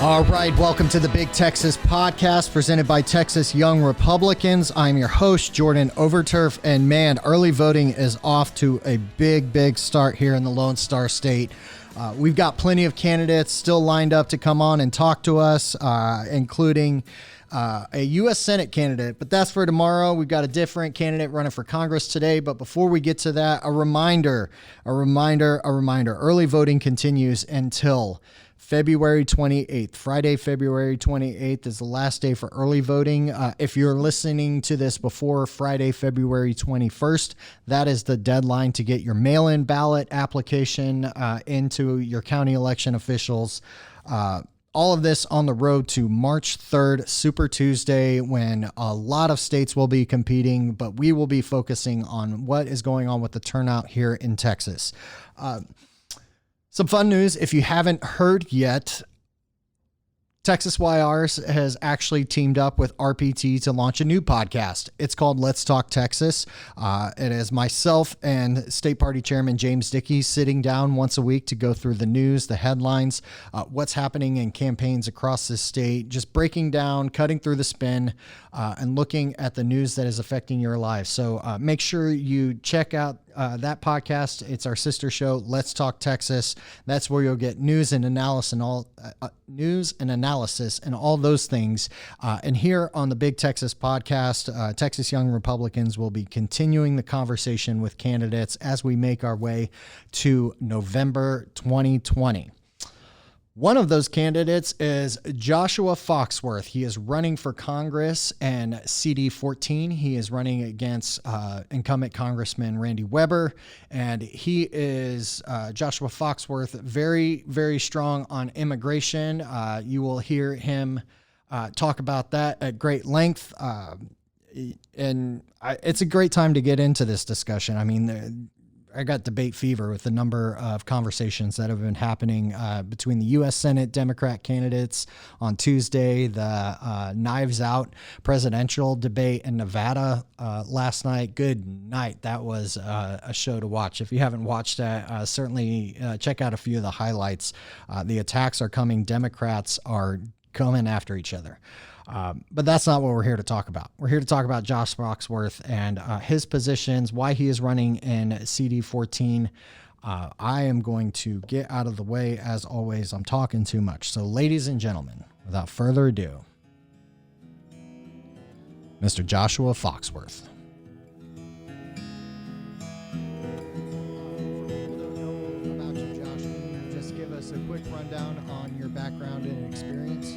All right, welcome to the Big Texas Podcast presented by Texas Young Republicans. I'm your host, Jordan Overturf, and man, early voting is off to a big start here in the Lone Star State. We've got plenty of candidates still lined up to come on and talk to us, including a U.S. Senate candidate, but that's for tomorrow. We've got a different candidate running for Congress today. But before we get to that, a reminder. Early voting continues until February 28th. Friday, February 28th is the last day for early voting. If you're listening to this before Friday, February 21st, that is the deadline to get your mail-in ballot application into your county election officials. All of this on the road to March 3rd, Super Tuesday, when a lot of states will be competing, but we will be focusing on what is going on with the turnout here in Texas. Some fun news, if you haven't heard yet, Texas YRs has actually teamed up with RPT to launch a new podcast. It's called Let's Talk Texas. It is myself and State Party Chairman James Dickey sitting down once a week to go through the news, the headlines, what's happening in campaigns across the state, just breaking down, cutting through the spin, and looking at the news that is affecting your lives. So make sure you check out that podcast. It's our sister show, Let's Talk Texas. That's where you'll get news and analysis and all those things. And here on the Big Texas Podcast, Texas Young Republicans will be continuing the conversation with candidates as we make our way to November 2020. One of those candidates is Joshua Foxworth. He is running for Congress and CD-14. He is running against incumbent Congressman Randy Weber, and he is, Joshua Foxworth, very strong on immigration. You will hear him talk about that at great length, and it's a great time to get into this discussion. I mean, I got debate fever with the number of conversations that have been happening between the U.S. Senate Democrat candidates on Tuesday, the Knives Out presidential debate in Nevada last night. Good night. That was a show to watch. If you haven't watched that, certainly check out a few of the highlights. The attacks are coming. Democrats are coming after each other. But that's not what we're here to talk about. We're here to talk about Josh Foxworth and his positions, why he is running in CD-14. I am going to get out of the way. As always, I'm talking too much. So, ladies and gentlemen, without further ado, Mr. Joshua Foxworth. About you, Josh, can you just give us a quick rundown on your background and experience?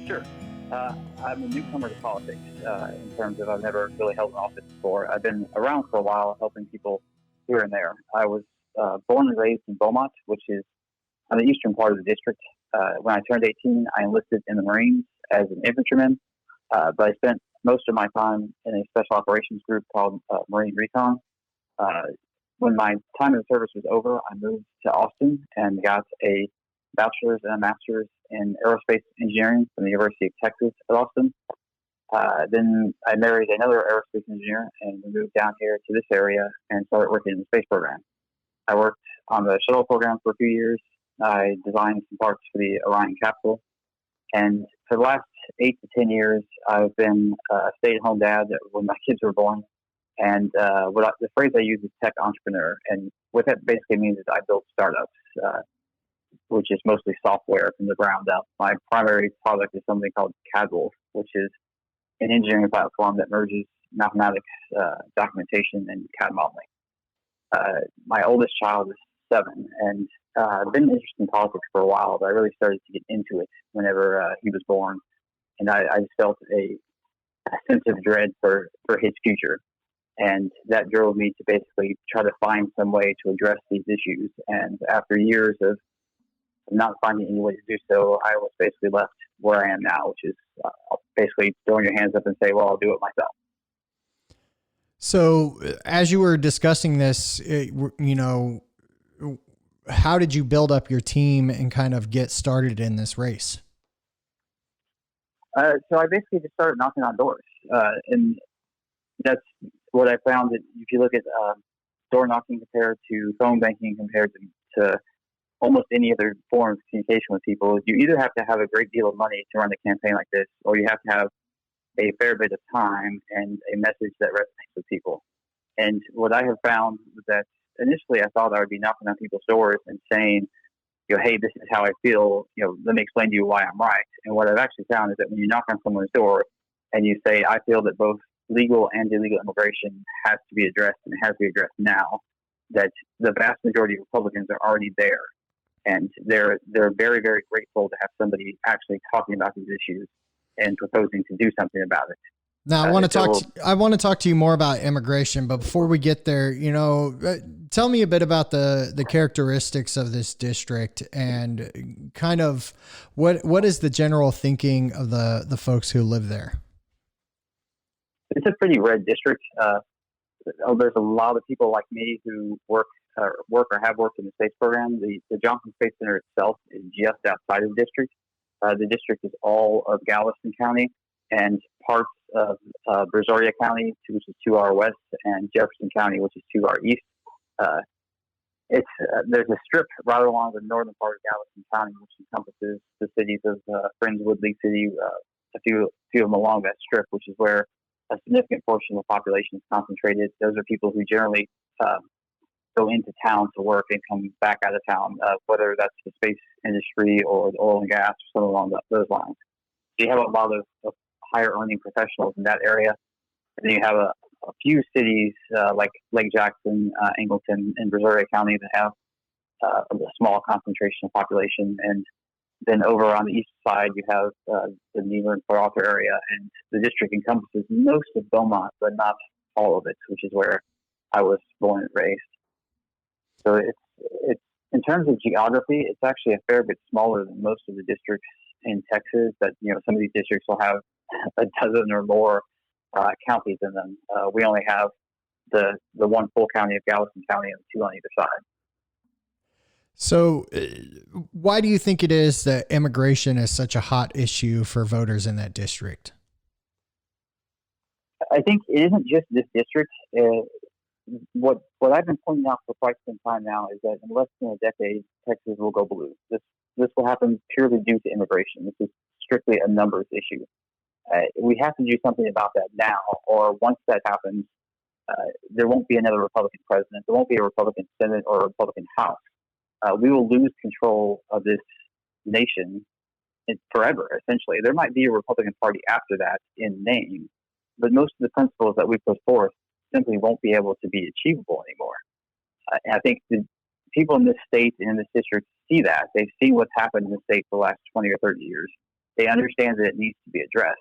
Sure. I'm a newcomer to politics in terms of I've never really held an office before. I've been around for a while helping people here and there. I was born and raised in Beaumont, which is on the eastern part of the district. When I turned 18, I enlisted in the Marines as an infantryman, but I spent most of my time in a special operations group called Marine Recon. When my time in the service was over, I moved to Austin and got a bachelor's and a master's in aerospace engineering from the University of Texas at Austin. Then I married another aerospace engineer and we moved down here to this area and started working in the space program. I worked on the shuttle program for a few years. I designed some parts for the Orion capsule. And for the last 8 to 10 years, I've been a stay-at-home dad when my kids were born. And the phrase I use is tech entrepreneur. And what that basically means is I build startups, which is mostly software from the ground up. My primary product is something called CADWolf, which is an engineering platform that merges mathematics, documentation, and CAD modeling. My oldest child is 7, and I've been interested in politics for a while, but I really started to get into it whenever he was born. And I just felt a sense of dread for his future. And that drove me to basically try to find some way to address these issues. And after years of not finding any way to do so, I was basically left where I am now, which is basically throwing your hands up and say, well, I'll do it myself. So as you were discussing this, how did you build up your team and kind of get started in this race? So I basically just started knocking on doors. And that's what I found. That if you look at door knocking compared to phone banking compared to almost any other form of communication with people, you either have to have a great deal of money to run a campaign like this, or you have to have a fair bit of time and a message that resonates with people. And what I have found was that initially I thought I would be knocking on people's doors and saying, hey, this is how I feel, let me explain to you why I'm right. And what I've actually found is that when you knock on someone's door and you say, I feel that both legal and illegal immigration has to be addressed and has to be addressed now, that the vast majority of Republicans are already there. And they're very, very grateful to have somebody actually talking about these issues and proposing to do something about it. Now, I want to talk to you more about immigration, but before we get there, tell me a bit about the characteristics of this district and kind of what is the general thinking of the folks who live there? It's a pretty red district. There's a lot of people like me who work or have worked in the space program. The Johnson Space Center itself is just outside of the district. The district is all of Galveston County and parts of Brazoria County, which is to our west, and Jefferson County, which is to our east. There's a strip right along the northern part of Galveston County, which encompasses the cities of Friendswood, League City, a few of them along that strip, which is where a significant portion of the population is concentrated. Those are people who generally go into town to work and come back out of town, whether that's the space industry or the oil and gas or something along those lines. So you have a lot of higher earning professionals in that area. And then you have a few cities like Lake Jackson, Angleton, and Brazoria County that have a small concentration of population. And then over on the east side, you have the Neyland Port Arthur area, and the district encompasses most of Beaumont, but not all of it, which is where I was born and raised. So it's in terms of geography, it's actually a fair bit smaller than most of the districts in Texas. That some of these districts will have a dozen or more counties in them. We only have the one full county of Galveston County and two on either side. So why do you think it is that immigration is such a hot issue for voters in that district? I think it isn't just this district. What I've been pointing out for quite some time now is that in less than a decade, Texas will go blue. This will happen purely due to immigration. This is strictly a numbers issue. We have to do something about that now, or once that happens, there won't be another Republican president. There won't be a Republican Senate or a Republican House. We will lose control of this nation forever, essentially. There might be a Republican Party after that in name, but most of the principles that we put forth simply won't be able to be achievable anymore. I think the people in this state and in this district see that. They've seen what's happened in the state for the last 20 or 30 years. They understand that it needs to be addressed,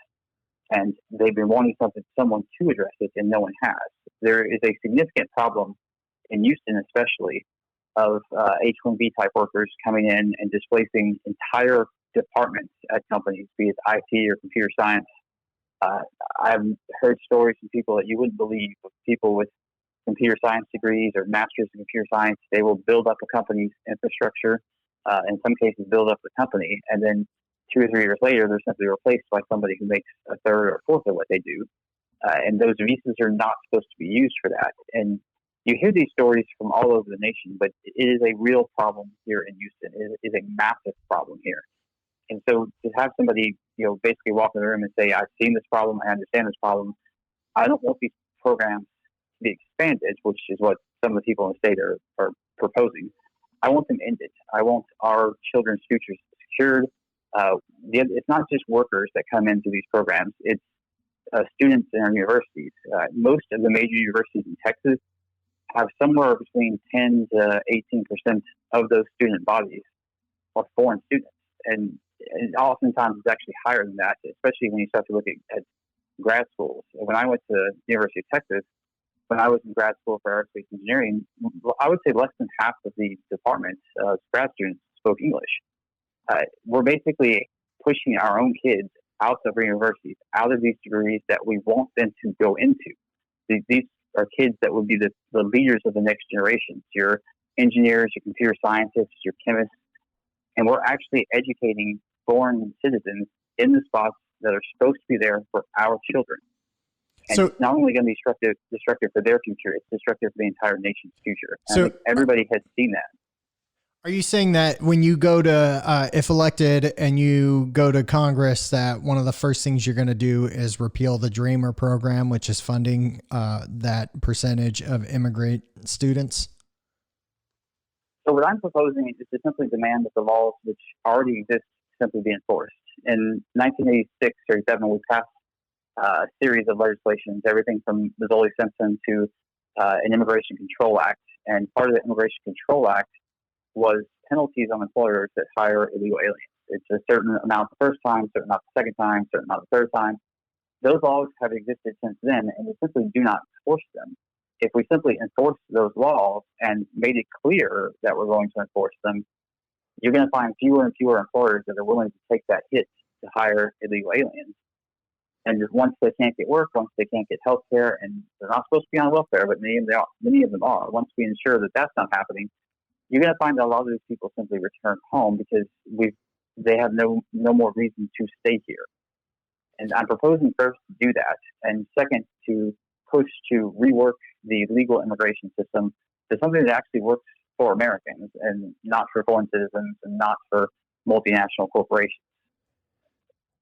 and they've been wanting someone to address it, and no one has. There is a significant problem in Houston, especially, of H-1B type workers coming in and displacing entire departments at companies, be it IT or computer science. I've heard stories from people that you wouldn't believe, of people with computer science degrees or masters in computer science. They will build up a company's infrastructure, in some cases build up the company, and then 2 or 3 years later, they're simply replaced by somebody who makes a third or fourth of what they do. And those visas are not supposed to be used for that. And you hear these stories from all over the nation, but it is a real problem here in Houston. It is a massive problem here. And so to have somebody, basically walk in the room and say, I've seen this problem, I understand this problem, I don't want these programs to be expanded, which is what some of the people in the state are proposing. I want them ended. I want our children's futures secured. It's not just workers that come into these programs. It's students in our universities. Most of the major universities in Texas have somewhere between 10 to 18% of those student bodies are foreign students. And oftentimes it's actually higher than that, especially when you start to look at grad schools. When I went to the University of Texas, when I was in grad school for aerospace engineering, I would say less than half of the department's grad students spoke English. We're basically pushing our own kids out of our universities, out of these degrees that we want them to go into. These are kids that will be the leaders of the next generations, your engineers, your computer scientists, your chemists, and we're actually educating foreign citizens in the spots that are supposed to be there for our children. And so, it's not only going to be destructive for their future, it's destructive for the entire nation's future. And I think everybody has seen that. Are you saying that when you go to, if elected and you go to Congress, that one of the first things you're going to do is repeal the Dreamer program, which is funding that percentage of immigrant students? So what I'm proposing is to simply demand that the laws which already exist simply be enforced. In 1986 or 87, we passed a series of legislations, everything from Mazzoli Simpson to an Immigration Control Act. And part of the Immigration Control Act was penalties on employers that hire illegal aliens. It's a certain amount the first time, certain amount the second time, certain amount the third time. Those laws have existed since then, and we simply do not enforce them. If we simply enforced those laws and made it clear that we're going to enforce them, you're going to find fewer and fewer employers that are willing to take that hit to hire illegal aliens. And just once they can't get work, once they can't get health care, and they're not supposed to be on welfare, but many of them are. Once we ensure that that's not happening, you're going to find that a lot of these people simply return home because they have no more reason to stay here. And I'm proposing first to do that, and second to push to rework the legal immigration system to something that actually works for Americans and not for foreign citizens and not for multinational corporations.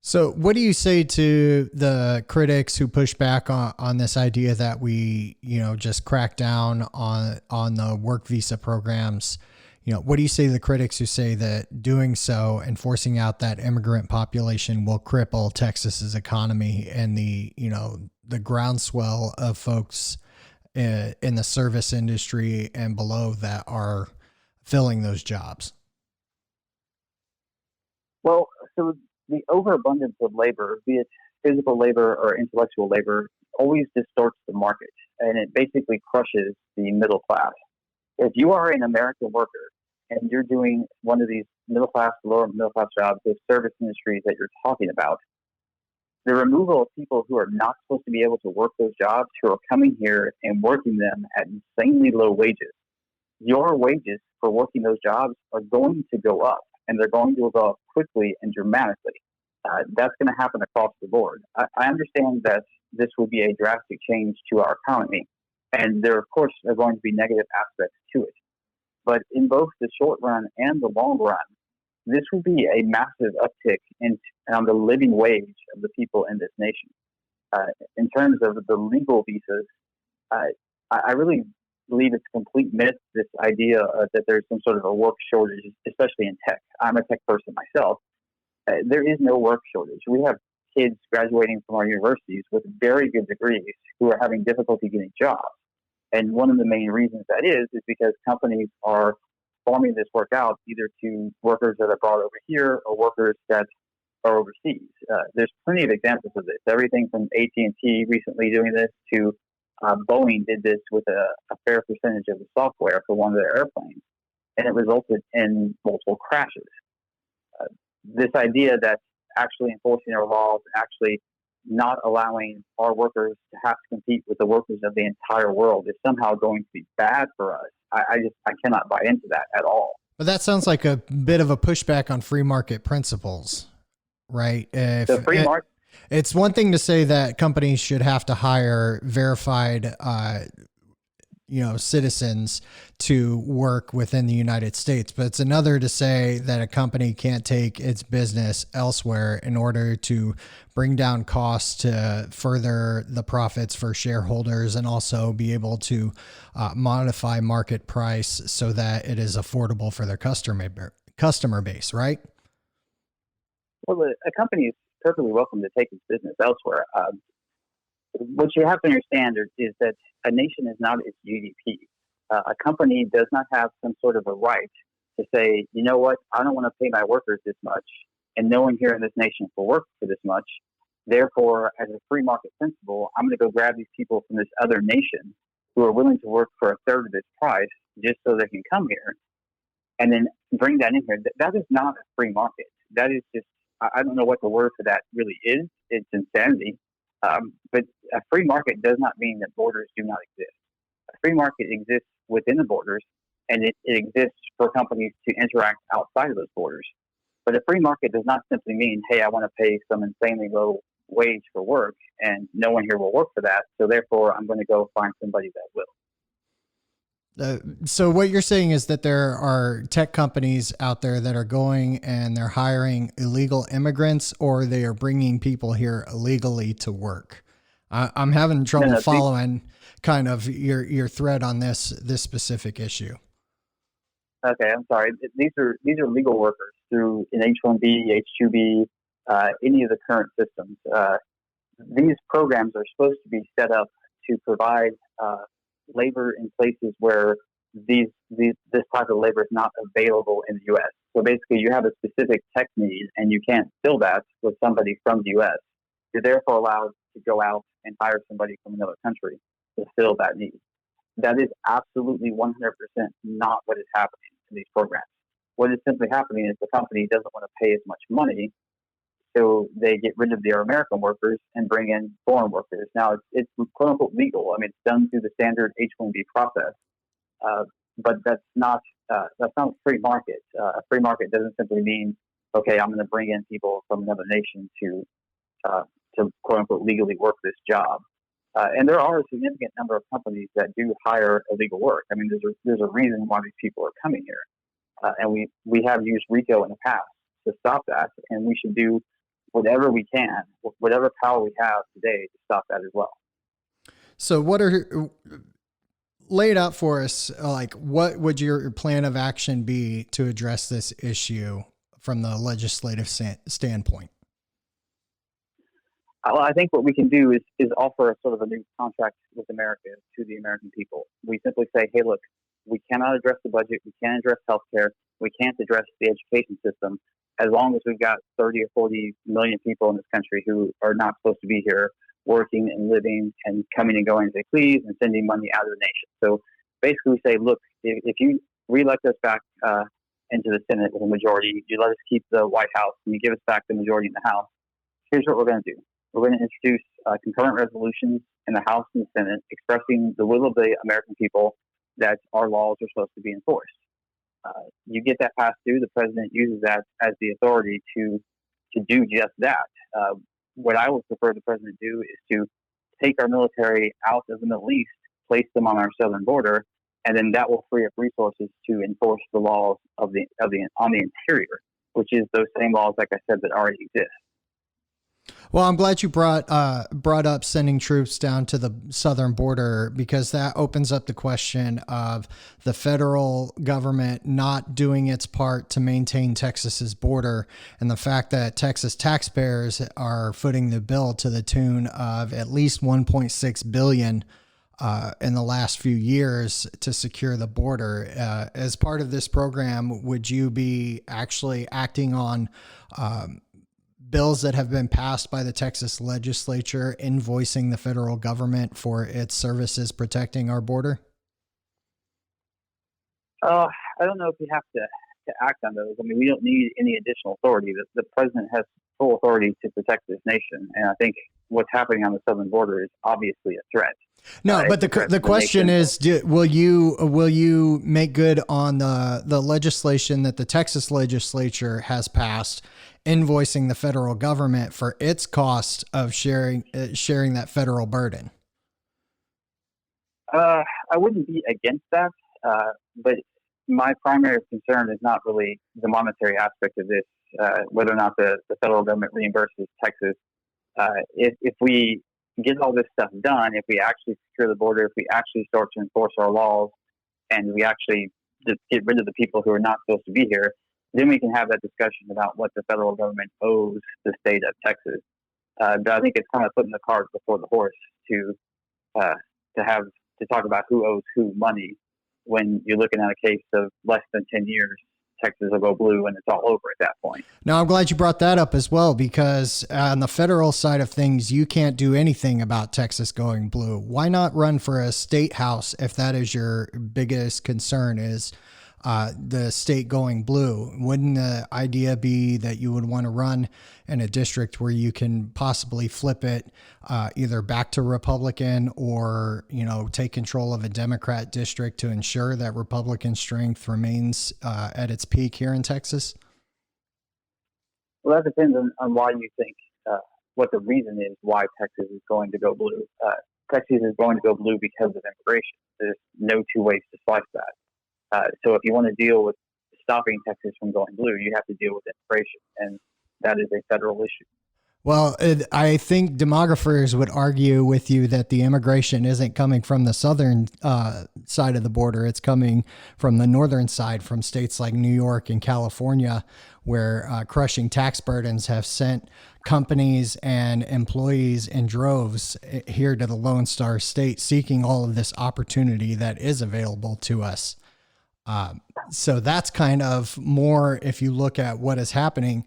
So what do you say to the critics who push back on this idea that we, just crack down on the work visa programs? What do you say to the critics who say that doing so and forcing out that immigrant population will cripple Texas's economy and the groundswell of folks in the service industry and below that are filling those jobs? Well, so the overabundance of labor, be it physical labor or intellectual labor, always distorts the market, and it basically crushes the middle class. If you are an American worker and you're doing one of these middle class, lower middle class jobs, the service industries that you're talking about, the removal of people who are not supposed to be able to work those jobs, who are coming here and working them at insanely low wages, your wages for working those jobs are going to go up, and they're going to go up quickly and dramatically. That's going to happen across the board. I understand that this would be a drastic change to our economy, and there, of course, are going to be negative aspects to it. But in both the short run and the long run, this would be a massive uptick on the living wage of the people in this nation. In terms of the legal visas, I really believe it's a complete myth, this idea that there's some sort of a work shortage, especially in tech. I'm a tech person myself. There is no work shortage. We have kids graduating from our universities with very good degrees who are having difficulty getting jobs. And one of the main reasons that is because companies are farming this work out either to workers that are brought over here or workers that are overseas. There's plenty of examples of this. Everything from AT&T recently doing this to Boeing did this with a fair percentage of the software for one of their airplanes, and it resulted in multiple crashes. This idea that actually enforcing our laws, actually not allowing our workers to have to compete with the workers of the entire world is somehow going to be bad for us. I cannot buy into that at all. But that sounds like a bit of a pushback on free market principles, right? The free market. It's one thing to say that companies should have to hire verified, citizens to work within the United States, but it's another to say that a company can't take its business elsewhere in order to bring down costs to further the profits for shareholders and also be able to modify market price so that it is affordable for their customer base, right? Well, a company is perfectly welcome to take its business elsewhere. What you have to understand is that a nation is not its GDP. A company does not have some sort of a right to say, you know what, I don't want to pay my workers this much, and no one here in this nation will work for this much. Therefore, as a free market principle, I'm going to go grab these people from this other nation who are willing to work for a third of this price just so they can come here, and then bring that in here. That is not a free market. That is just, I don't know what the word for that really is. It's insanity. But a free market does not mean that borders do not exist. A free market exists within the borders, and it exists for companies to interact outside of those borders. But a free market does not simply mean, hey, I want to pay some insanely low wage for work, and no one here will work for that, so therefore I'm going to go find somebody that will. So what you're saying is that there are tech companies out there that are going and they're hiring illegal immigrants, or they are bringing people here illegally to work. I'm having trouble following kind of your thread on this specific issue. Okay, I'm sorry. These are legal workers through an H-1B, H-2B, any of the current systems. These programs are supposed to be set up to provide labor in places where this type of labor is not available in the U.S. So basically, you have a specific tech need, and you can't fill that with somebody from the U.S. You're therefore allowed to go out and hire somebody from another country to fill that need. That is absolutely 100% not what is happening in these programs. What is simply happening is the company doesn't want to pay as much money, so they get rid of their American workers and bring in foreign workers. Now, it's quote unquote legal. I mean, it's done through the standard H-1B process, but that's not a free market. A free market doesn't simply mean, okay, I'm going to bring in people from another nation to quote unquote legally work this job. And there are a significant number of companies that do hire illegal work. I mean, there's a reason why these people are coming here, and we have used RICO in the past to stop that, and we should do whatever we can, whatever power we have today to stop that as well. So, lay it out for us? Like, what would your plan of action be to address this issue from the legislative standpoint? Well, I think what we can do is offer a sort of a new contract with America to the American people. We simply say, hey, look, we cannot address the budget. We can't address healthcare. We can't address the education system as long as we've got 30 or 40 million people in this country who are not supposed to be here working and living and coming and going as they please and sending money out of the nation. So basically we say, look, if you re-elect us back into the Senate with a majority, you let us keep the White House, and you give us back the majority in the House, here's what we're going to do. We're going to introduce concurrent resolutions in the House and the Senate expressing the will of the American people that our laws are supposed to be enforced. You get that passed through, the president uses that as the authority to do just that. What I would prefer the president do is to take our military out of the Middle East, place them on our southern border, and then that will free up resources to enforce the laws on the interior, which is those same laws, like I said, that already exist. Well, I'm glad you brought up sending troops down to the southern border, because that opens up the question of the federal government not doing its part to maintain Texas's border, and the fact that Texas taxpayers are footing the bill to the tune of at least $1.6 billion in the last few years to secure the border. As part of this program, would you be actually acting on bills that have been passed by the Texas legislature invoicing the federal government for its services protecting our border? I don't know if we have to act on those. I mean, we don't need any additional authority. The president has full authority to protect this nation, and I think what's happening on the southern border is obviously a threat. No, but the question is, will you make good on the legislation that the Texas legislature has passed, invoicing the federal government for its cost of sharing that federal burden? I wouldn't be against that, but my primary concern is not really the monetary aspect of this, whether or not the federal government reimburses Texas. If we get all this stuff done, if we actually secure the border, if we actually start to enforce our laws, and we actually just get rid of the people who are not supposed to be here, then we can have that discussion about what the federal government owes the state of Texas. But I think it's kind of putting the cart before the horse to talk about who owes who money when you're looking at a case of less than 10 years. Texas will go blue and it's all over at that point. Now, I'm glad you brought that up as well, because on the federal side of things, you can't do anything about Texas going blue. Why not run for a state house if that is your biggest concern, is the state going blue? Wouldn't the idea be that you would want to run in a district where you can possibly flip it either back to Republican, or, take control of a Democrat district to ensure that Republican strength remains at its peak here in Texas? Well, that depends on why you think, what the reason is why Texas is going to go blue. Texas is going to go blue because of immigration. There's no two ways to slice that. So if you want to deal with stopping Texas from going blue, you have to deal with immigration, and that is a federal issue. Well, I think demographers would argue with you that the immigration isn't coming from the southern side of the border. It's coming from the northern side, from states like New York and California, where crushing tax burdens have sent companies and employees in droves here to the Lone Star State, seeking all of this opportunity that is available to us. So that's kind of more, if you look at what is happening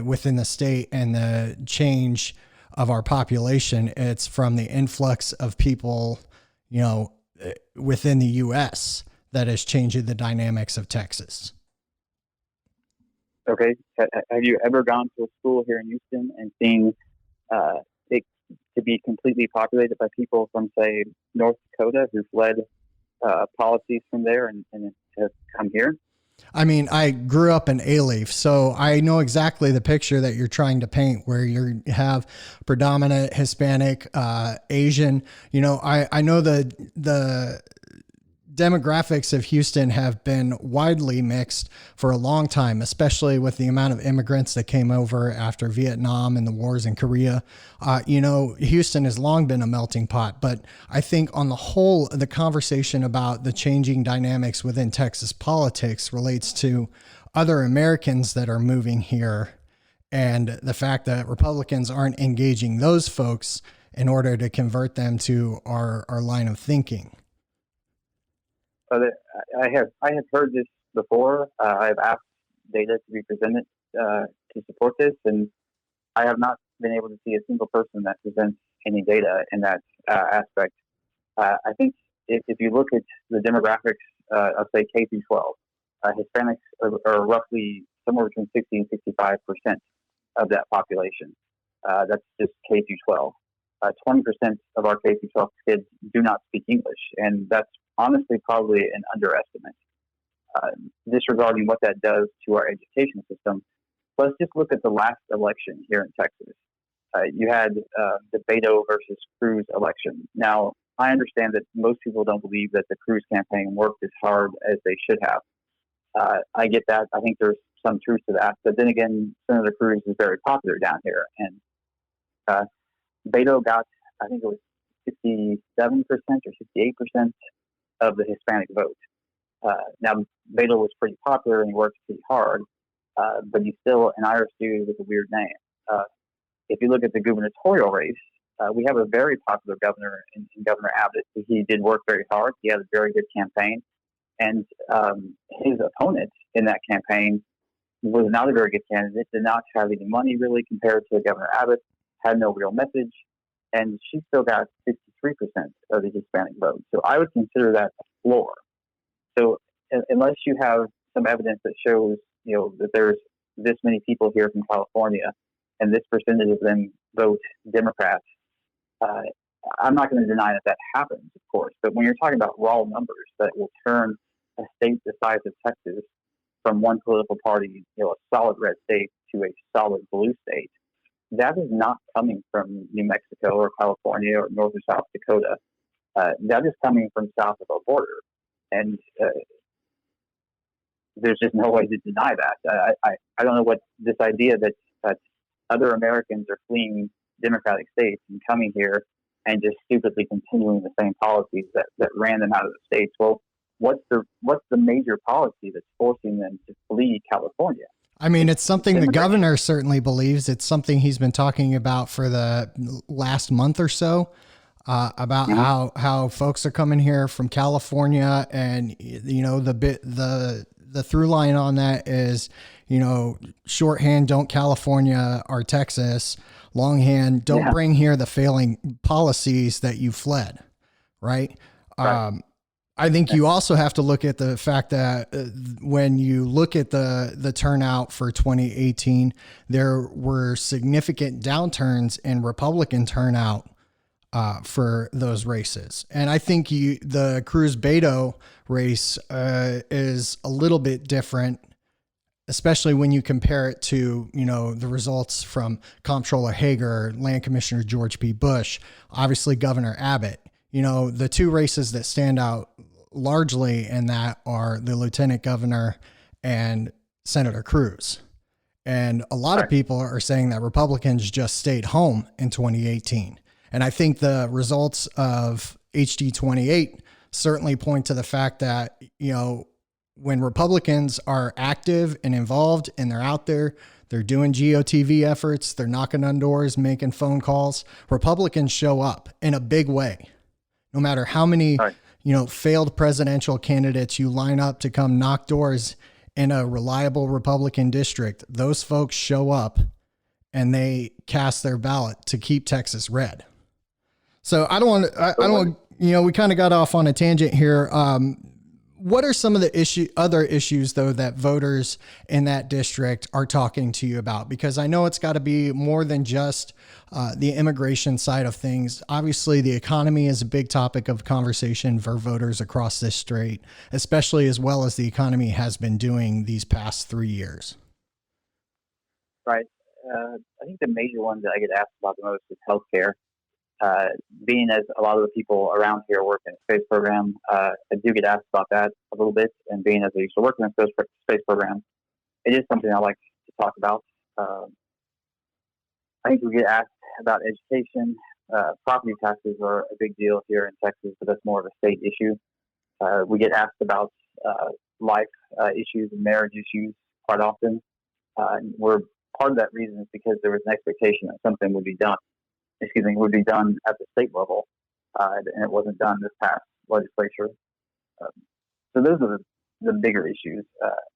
within the state and the change of our population, it's from the influx of people, within the U.S. that is changing the dynamics of Texas. Okay. Have you ever gone to a school here in Houston and seen it to be completely populated by people from, say, North Dakota who fled policies from there and have come here? I mean, I grew up in A-Leaf, so I know exactly the picture that you're trying to paint, where you have predominant Hispanic, Asian. I know the demographics of Houston have been widely mixed for a long time, especially with the amount of immigrants that came over after Vietnam and the wars in Korea. Houston has long been a melting pot, but I think on the whole, the conversation about the changing dynamics within Texas politics relates to other Americans that are moving here, and the fact that Republicans aren't engaging those folks in order to convert them to our line of thinking. I have heard this before. I've asked data to be presented to support this, and I have not been able to see a single person that presents any data in that aspect. I think if you look at the demographics of, say, K through 12, Hispanics are roughly somewhere between 60 and 65% of that population. That's just K through 12. 20% of our K through 12 kids do not speak English, and that's honestly probably an underestimate. Disregarding what that does to our education system, let's just look at the last election here in Texas. You had the Beto versus Cruz election. Now, I understand that most people don't believe that the Cruz campaign worked as hard as they should have. I get that. I think there's some truth to that. But then again, Senator Cruz is very popular down here. And Beto got, I think it was 67% or 68% of the Hispanic vote. Now, Beto was pretty popular and he worked pretty hard, but he's still an Irish dude with a weird name. If you look at the gubernatorial race, we have a very popular governor in Governor Abbott. He did work very hard. He had a very good campaign. And his opponent in that campaign was not a very good candidate, did not have any money really compared to Governor Abbott, had no real message, and she still got 53% of the Hispanic vote. So I would consider that a floor. So unless you have some evidence that shows, that there's this many people here from California and this percentage of them vote Democrats, I'm not going to deny that that happens, of course. But when you're talking about raw numbers that will turn a state the size of Texas from one political party, a solid red state, to a solid blue state, that is not coming from New Mexico or California or North or South Dakota. That is coming from south of our border. And there's just no way to deny that. I don't know what this idea that other Americans are fleeing democratic states and coming here and just stupidly continuing the same policies that ran them out of the states. Well, what's the major policy that's forcing them to flee California? I mean, it's something the governor certainly believes. It's something he's been talking about for the last month or so, about how folks are coming here from California. And, the through line on that is, shorthand, don't California or Texas, longhand, don't bring here the failing policies that you fled. Right. I think you also have to look at the fact that when you look at the turnout for 2018, there were significant downturns in Republican turnout for those races. And I think the Cruz Beto race is a little bit different especially when you compare it to, the results from Comptroller Hager, Land Commissioner George P. Bush, obviously Governor Abbott. The two races that stand out largely in that are the Lieutenant Governor and Senator Cruz. And a lot of people are saying that Republicans just stayed home in 2018. And I think the results of HD 28 certainly point to the fact that, when Republicans are active and involved and they're out there, they're doing GOTV efforts, they're knocking on doors, making phone calls, Republicans show up in a big way. No matter how many, failed presidential candidates you line up to come knock doors in a reliable Republican district, those folks show up and they cast their ballot to keep Texas red. So I don't want, we kind of got off on a tangent here. What are some of the other issues, though, that voters in that district are talking to you about? Because I know it's got to be more than just the immigration side of things. Obviously, the economy is a big topic of conversation for voters across this state, especially as well as the economy has been doing these past 3 years. Right. I think the major one that I get asked about the most is healthcare. Being as a lot of the people around here work in the space program, I do get asked about that a little bit. And being as I used to work in the space program, it is something I like to talk about. I think we get asked about education. Property taxes are a big deal here in Texas, but that's more of a state issue. We get asked about life issues and marriage issues quite often. We're part of that reason is because there was an expectation that something would be done at the state level, and it wasn't done this past legislature. So those are the bigger issues.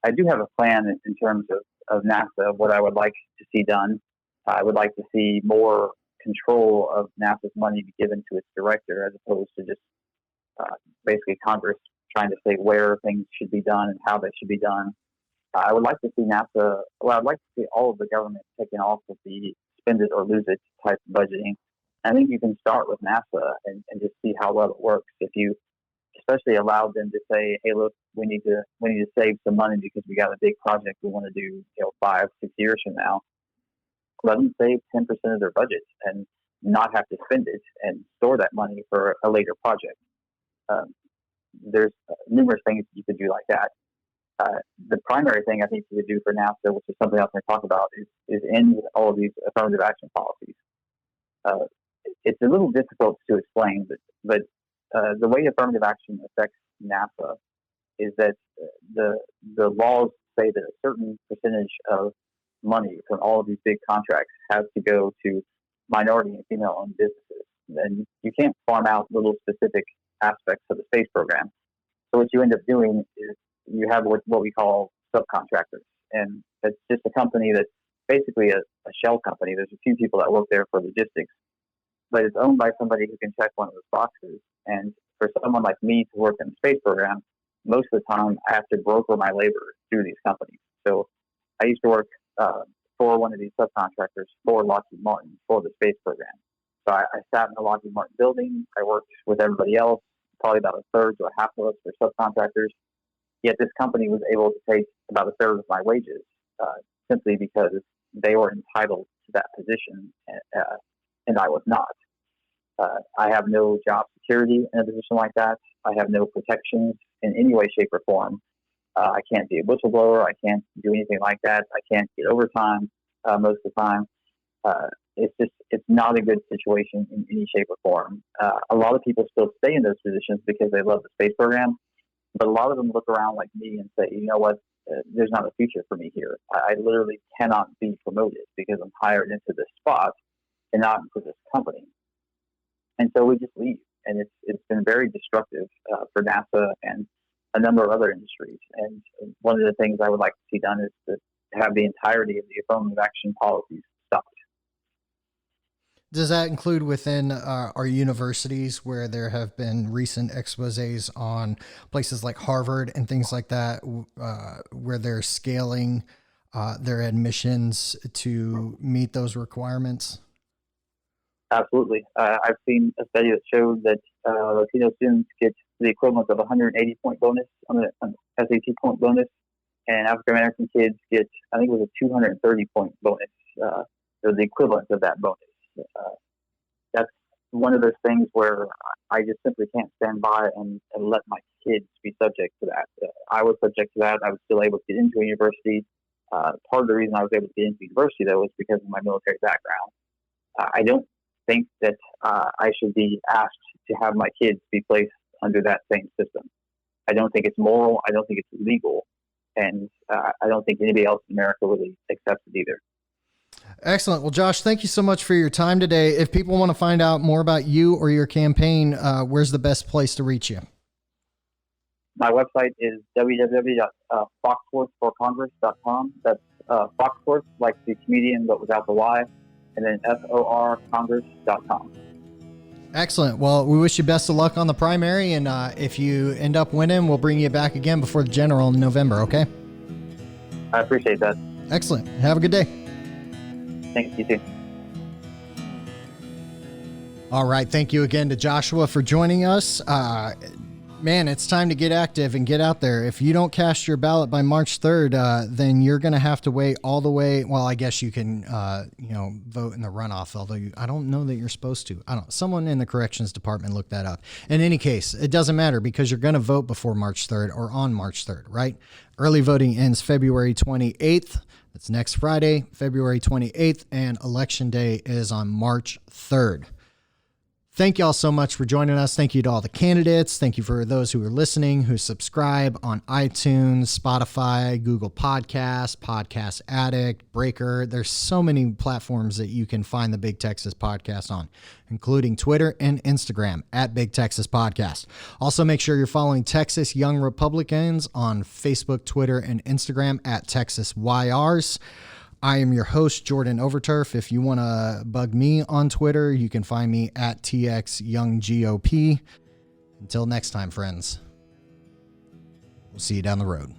I do have a plan in terms of NASA, what I would like to see done. I would like to see more control of NASA's money be given to its director as opposed to just basically Congress trying to say where things should be done and how they should be done. I would like to see I'd like to see all of the government taken off of the spend it or lose it type of budgeting. I think you can start with NASA and just see how well it works. If you especially allowed them to say, hey, look, we need to save some money because we got a big project we want to do, 5-6 years from now. Let them save 10% of their budget and not have to spend it and store that money for a later project. There's numerous things you could do like that. The primary thing I think you could do for NASA, which is something else I talk about, is end all of these affirmative action policies. It's a little difficult to explain, but the way affirmative action affects NASA is that the laws say that a certain percentage of money from all of these big contracts has to go to minority and female-owned businesses. And you can't farm out little specific aspects of the space program. So what you end up doing is you have what we call subcontractors. And it's just a company that's basically a shell company. There's a few people that work there for logistics, but it's owned by somebody who can check one of those boxes. And for someone like me to work in the space program, most of the time I have to broker my labor through these companies. So I used to work for one of these subcontractors for Lockheed Martin for the space program. So I sat in the Lockheed Martin building. I worked with everybody else. Probably about a third to a half of us were subcontractors. Yet this company was able to take about a third of my wages simply because they were entitled to that position and I was not. I have no job security in a position like that. I have no protections in any way, shape, or form. I can't be a whistleblower. I can't do anything like that. I can't get overtime most of the time. It's not a good situation in any shape or form. A lot of people still stay in those positions because they love the space program, but a lot of them look around like me and say, you know what, there's not a future for me here. I literally cannot be promoted because I'm hired into this spot and not into this company. And so we just leave. And it's been very destructive for NASA and a number of other industries. And one of the things I would like to see done is to have the entirety of the affirmative action policies stopped. Does that include within our universities where there have been recent exposés on places like Harvard and things like that, where they're scaling their admissions to meet those requirements? Absolutely. I've seen a study that showed that Latino students get the equivalent of a 180-point bonus on the SAT point bonus, and African American kids get, I think it was a 230-point bonus, or the equivalent of that bonus. That's one of those things where I just simply can't stand by and let my kids be subject to that. I was subject to that. I was still able to get into a university. Part of the reason I was able to get into university, though, was because of my military background. I don't think that I should be asked to have my kids be placed under that same system. I don't think it's moral. I don't think it's legal. And I don't think anybody else in America really accepts it either. Excellent. Well, Josh, thank you so much for your time today. If people want to find out more about you or your campaign, where's the best place to reach you? My website is www.foxworthforcongress.com. That's Foxworth, like the comedian, but without the Y, and then FORcongress.com. Excellent. Well, we wish you best of luck on the primary, and if you end up winning, we'll bring you back again before the general in November, okay? I appreciate that. Excellent. Have a good day. Thanks, you too. All right. Thank you again to Joshua for joining us. Man, it's time to get active and get out there. If you don't cast your ballot by March 3rd, then you're going to have to wait all the way. Well, I guess you can, vote in the runoff, although I don't know that you're supposed to. Someone in the corrections department looked that up. In any case, it doesn't matter because you're going to vote before March 3rd or on March 3rd, right? Early voting ends February 28th. That's next Friday, February 28th, and Election Day is on March 3rd. Thank y'all so much for joining us. Thank you to all the candidates. Thank you for those who are listening, who subscribe on iTunes, Spotify, Google Podcasts, Podcast Addict, Breaker. There's so many platforms that you can find the Big Texas Podcast on, including Twitter and Instagram at Big Texas Podcast. Also, make sure you're following Texas Young Republicans on Facebook, Twitter, and Instagram at Texas YRs. I am your host, Jordan Overturf. If you want to bug me on Twitter, you can find me at TX-YoungGOP. Until next time, friends, we'll see you down the road.